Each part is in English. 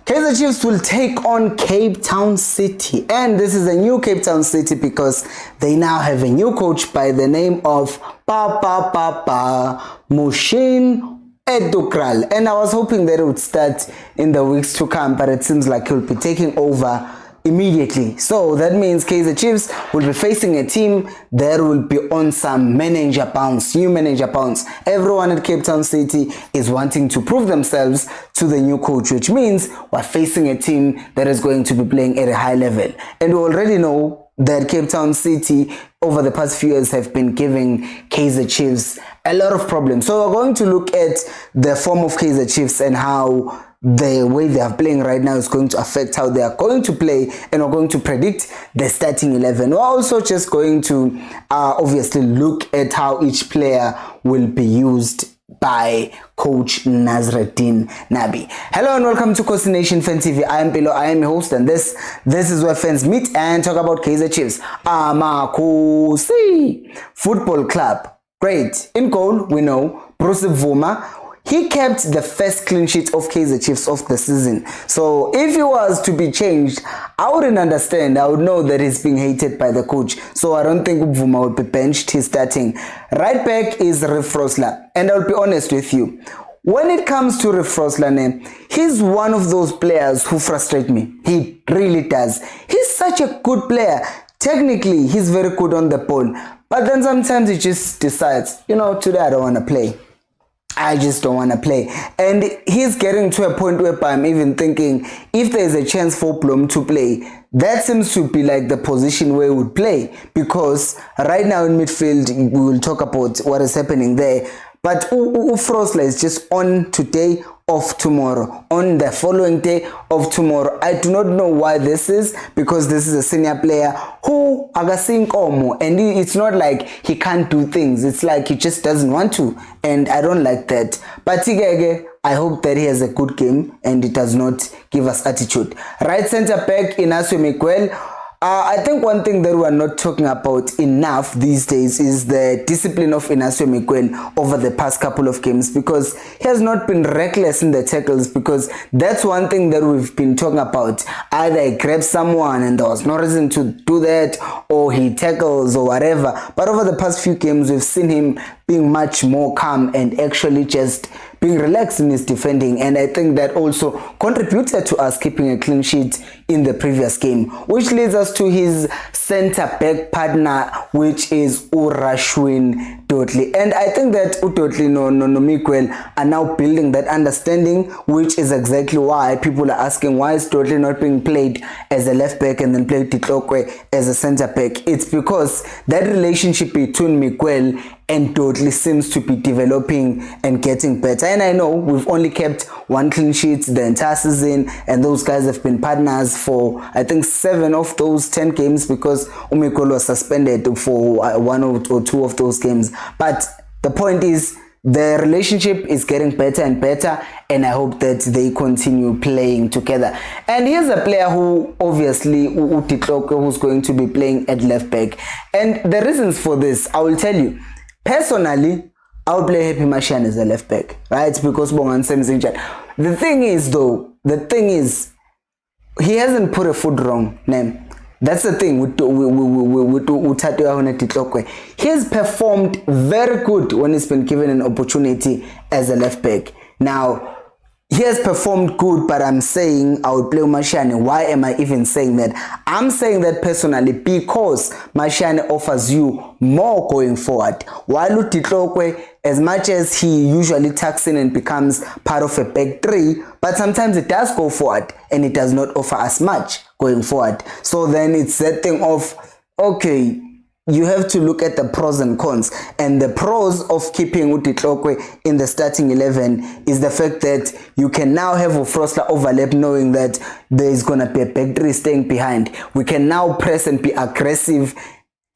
Kaizer Chiefs will take on Cape Town City, and this is a new Cape Town City because they now have a new coach by the name of Mushin Edukral, and I was hoping that it would start in the weeks to come, but it seems like he'll be taking over immediately. So that means Kaizer Chiefs will be facing a team that will be on some manager bounce, new manager bounce. Everyone at Cape Town City is wanting to prove themselves to the new coach, which means we're facing a team that is going to be playing at a high level. And we already know that Cape Town City over the past few years have been giving Kaizer Chiefs a lot of problems. So we're going to look at the form of Kaizer Chiefs and how the way they are playing right now is going to affect how they are going to play, and we're going to predict the starting 11. We're also just going to obviously look at how each player will be used by Coach Nazreddin Nabi. Hello and welcome to Khosi Nation Fan TV. I am Pilo, I am your host, and this is where fans meet and talk about Kaizer Chiefs. Khosi Football Club. Great. In goal, we know Bruce Vuma. He kept the first clean sheet of Kaizer Chiefs of the season. So if he was to be changed, I wouldn't understand. I would know that he's being hated by the coach. So I don't think Vuma would be benched. He's starting. Right back is Rii Frosler. And I'll be honest with you. When it comes to Rii Frosler, he's one of those players who frustrate me. He really does. He's such a good player. Technically, he's very good on the ball. But then sometimes he just decides, you know, today I don't want to play. I just don't want to play. And he's getting to a point where I'm even thinking if there's a chance for Blom to play, that seems to be like the position where he would play. Because right now in midfield, we will talk about what is happening there. But Frosler is just on today, off tomorrow, on the following day of tomorrow. I do not know why this is, because this is a senior player who agasinkomo, and it's not like he can't do things. It's like he just doesn't want to, and I don't like that. But I hope that he has a good game and it does not give us attitude. Right center back Inacio Miguel. I think one thing that we are not talking about enough these days is the discipline of Inacio Miguel over the past couple of games, because he has not been reckless in the tackles, because that's one thing that we've been talking about. Either he grabs someone and there was no reason to do that, or he tackles or whatever. But over the past few games, we've seen him being much more calm and actually just being relaxed in his defending, and I think that also contributed to us keeping a clean sheet in the previous game, which leads us to his center back partner, which is Urashwin Dodley. And I think that Dodley no Miguel are now building that understanding, which is exactly why people are asking why is Dodley not being played as a left back and then played Titlokwe as a center back. It's because that relationship between Miguel and Dodley seems to be developing and getting better. And I know we've only kept one clean sheet the entire season, and those guys have been partners for I think 7 of those 10 games, because Umikolo was suspended for 1 or 2 of those games. But the point is, the relationship is getting better and better, and I hope that they continue playing together. And here's a player who obviously who's going to be playing at left back. And the reasons for this, I will tell you. Personally, I would play Happy Mashan as a left back, right? Because Bongan Sam is injured. The thing is, he hasn't put a foot wrong. That's the thing with Titlokwe. He has performed very good when he's been given an opportunity as a left back. Now, he has performed good, but I'm saying I would play Mashane. Why am I even saying that? I'm saying that personally because Mashane offers you more going forward. While Titlokwe, as much as he usually tucks in and becomes part of a back 3, but sometimes it does go forward and it does not offer as much going forward. So then it's that thing of, okay, you have to look at the pros and cons. And the pros of keeping Titlokwe in the starting 11 is the fact that you can now have a Frosler overlap, knowing that there is going to be a back 3 staying behind. We can now press and be aggressive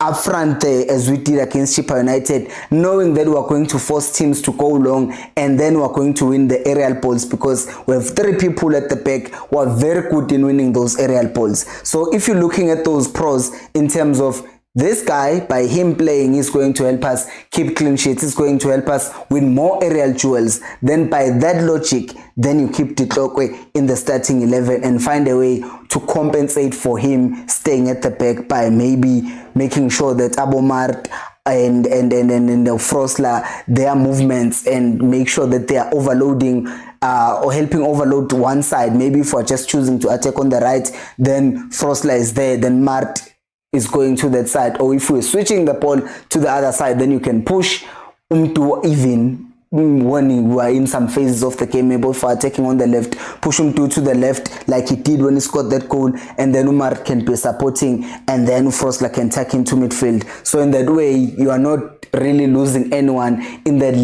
up front there, as we did against Chippa United, knowing that we are going to force teams to go long, and then we are going to win the aerial balls, because we have 3 people at the back who are very good in winning those aerial balls. So if you're looking at those pros in terms of This guy, by him playing, is going to help us keep clean sheets. It's going to help us win more aerial duels. Then by that logic, then you keep Titlokwe in the starting 11 and find a way to compensate for him staying at the back by maybe making sure that Abomart and the Frosler, their movements, and make sure that they are overloading or helping overload one side. Maybe if we're just choosing to attack on the right, then Frosler is there, then Mart is going to that side. Or if we're switching the ball to the other side, then you can push to even when we are in some phases of the game, maybe if we're attacking on the left, push him to the left like he did when he scored that goal, and then Umar can be supporting, and then Frosler can tuck into midfield. So in that way, you are not really losing anyone in that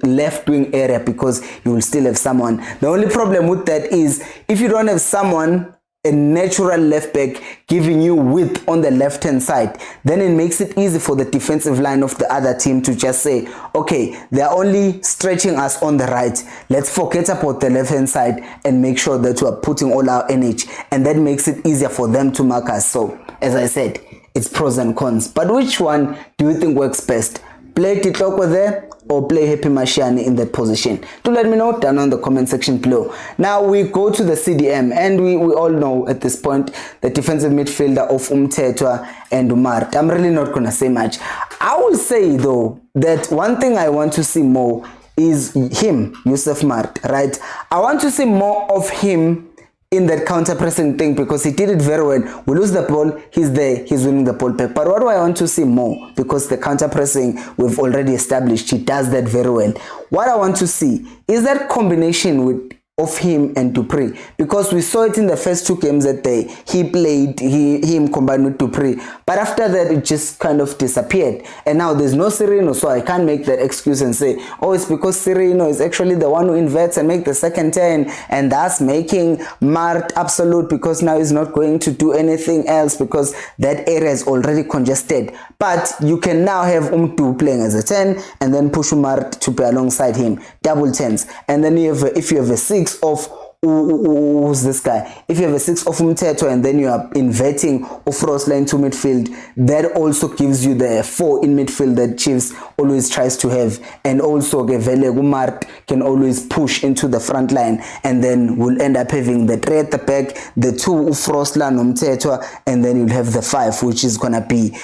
left wing area, because you will still have someone. The only problem with that is if you don't have someone, a natural left back, giving you width on the left hand side, then it makes it easy for the defensive line of the other team to just say, okay, they are only stretching us on the right, let's forget about the left hand side and make sure that we are putting all our energy, and that makes it easier for them to mark us. So as I said, it's pros and cons, but which one do you think works best? Play Titlokwe there or play Happy Mashiane in that position? Do let me know down on the comment section below. Now we go to the CDM, and we all know at this point the defensive midfielder of Umthetwa and Umar. I'm really not going to say much. I will say though that one thing I want to see more is him, Yusuf Mart, right? I want to see more of him in that counter-pressing thing, because he did it very well. We lose the ball, he's there, he's winning the ball back. But what do I want to see more? Because the counter-pressing we've already established, he does that very well. What I want to see is that combination of him and Dupree, because we saw it in the first two games that he played, him combined with Dupree, but after that it just kind of disappeared, and now there's no Sereno. So I can't make that excuse and say, oh, it's because Sereno is actually the one who inverts and make the second turn, and that's making Mart absolute, because now he's not going to do anything else because that area is already congested. But you can now have Umtu playing as a 10 and then push Mart to play alongside him, double 10s, and then if you have a 6 of who's this guy, if you have a 6 of Umthetwa and then you are inverting Frosler into midfield, that also gives you the 4 in midfield that Chiefs always tries to have. And also Gevele Umart can always push into the front line, and then we'll end up having the 3 at the back, the 2 Frosler and Umthetwa, and then you'll have the 5, which is gonna be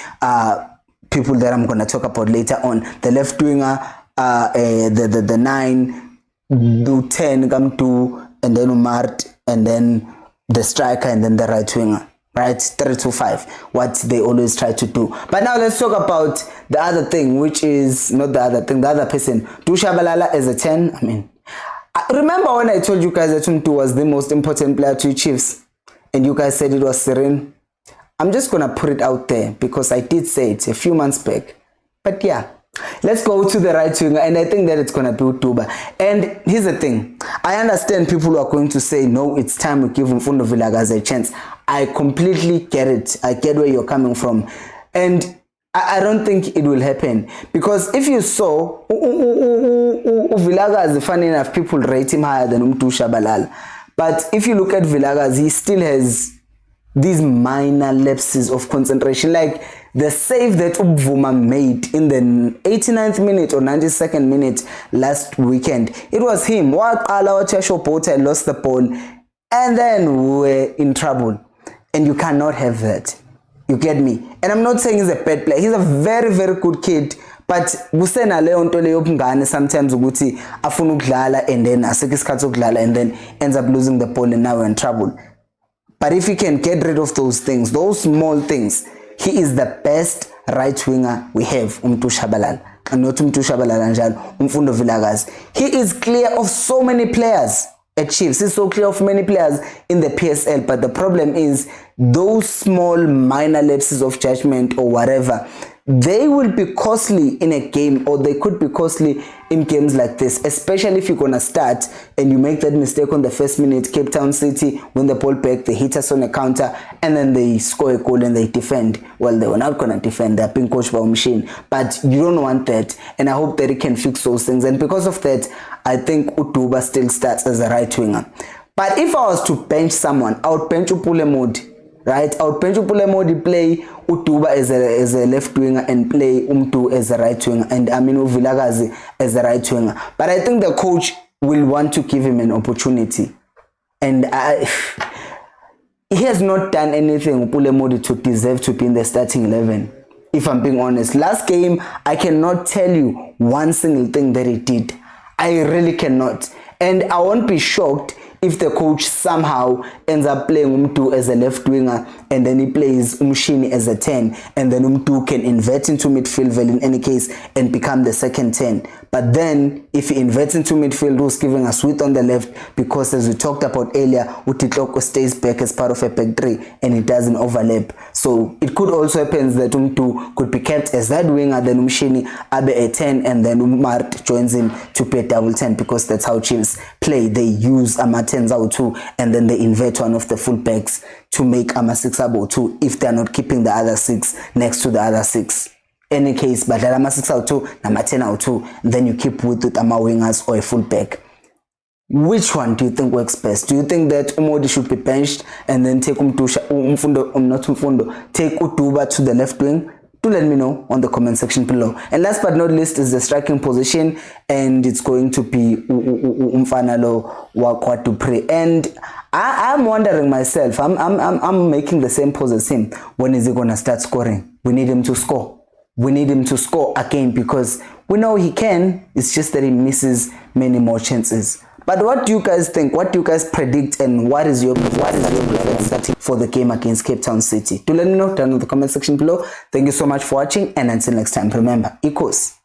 people that I'm gonna talk about later on. The left winger, the 9, do 10 come to, and then Umart, and then the striker, and then the right winger, right? 3-2-5, what they always try to do. But now let's talk about the other thing, which is not the other thing, the other person. Shabalala as a 10. I mean, remember when I told you guys that Umtu was the most important player to Chiefs, and you guys said it was Serene? I'm just gonna put it out there because I did say it a few months back. But yeah, let's go to the right winger, and I think that it's going to be Utuba. And here's the thing. I understand people who are going to say, no, it's time we give Mfundo Vilakazi a chance. I completely get it. I get where you're coming from. And I don't think it will happen. Because if you saw, Vilakazi, funny enough, people rate him higher than Umtu Shabalala. But if you look at Vilakazi, he still has these minor lapses of concentration, like the save that Ubvuma made in the 89th minute or 92nd minute last weekend. It was him. Cheshopota lost the ball, and then we were in trouble. And you cannot have that. You get me? And I'm not saying he's a bad player. He's a very, very good kid. But kusena leyo nto leyo ubungane sometimes ukuthi afuna ukudlala and then aseke isikhathi sokudlala and then ends up losing the ball and now we're in trouble. But if he can get rid of those things, those small things, he is the best right winger we have, Umtu Shabalala. And not Umtu Shabalala njalo, Mfundo Vilakazi. He is clear of so many players at Chiefs. He's so clear of many players in the PSL. But the problem is those small minor lapses of judgment or whatever, they will be costly in a game, or they could be costly in games like this, especially if you're going to start and you make that mistake on the first minute. Cape Town City win the ball back, they hit us on a counter, and then they score a goal and they defend. Well, they were not going to defend, they're being coached by a machine, but you don't want that, and I hope that he can fix those things. And because of that, I think Utuba still starts as a right winger. But if I was to bench someone, I would bench Upulemudi. right? I would bench Modi, play Utuba as a left winger and play Umtu as a right winger, and Aminu Vilagazi as a right winger. But I think the coach will want to give him an opportunity, and he has not done anything Modi to deserve to be in the starting 11. If I'm being honest, last game I cannot tell you one single thing that he did. I really cannot, and I won't be shocked if the coach somehow ends up playing Umtu as a left winger and then he plays Umshini as a 10, and then Umtu can invert into midfield in any case and become the second 10. But then if he inverts into midfield, who's giving a sweep on the left, because as we talked about earlier, Utitloko stays back as part of a back 3 and it doesn't overlap. So it could also happen that Umtu could be kept as that winger, then Umshini abe a 10, and then Umart joins in to play double 10, because that's how Chiefs play. They use Ama 10s out too, and then they invert one of the full backs to make Ama 6 out too, if they're not keeping the other 6 next to the other 6. Any case, but Ama 6 out too, Ama 10 out too, and then you keep with Ama wingers or a full back. Which one do you think works best? Do you think that Umodi should be benched and then take take Utuba to the left wing? Do let me know on the comment section below. And last but not least is the striking position, and it's going to be Umfanalo Wakwatupre. And I'm wondering myself, I'm making the same pose as him. When is he gonna start scoring? We need him to score. We need him to score again, because we know he can. It's just that he misses many more chances. But what do you guys think? What do you guys predict, and what is your preference for the game against Cape Town City? Do let me know down in the comment section below. Thank you so much for watching, and until next time, remember, equals.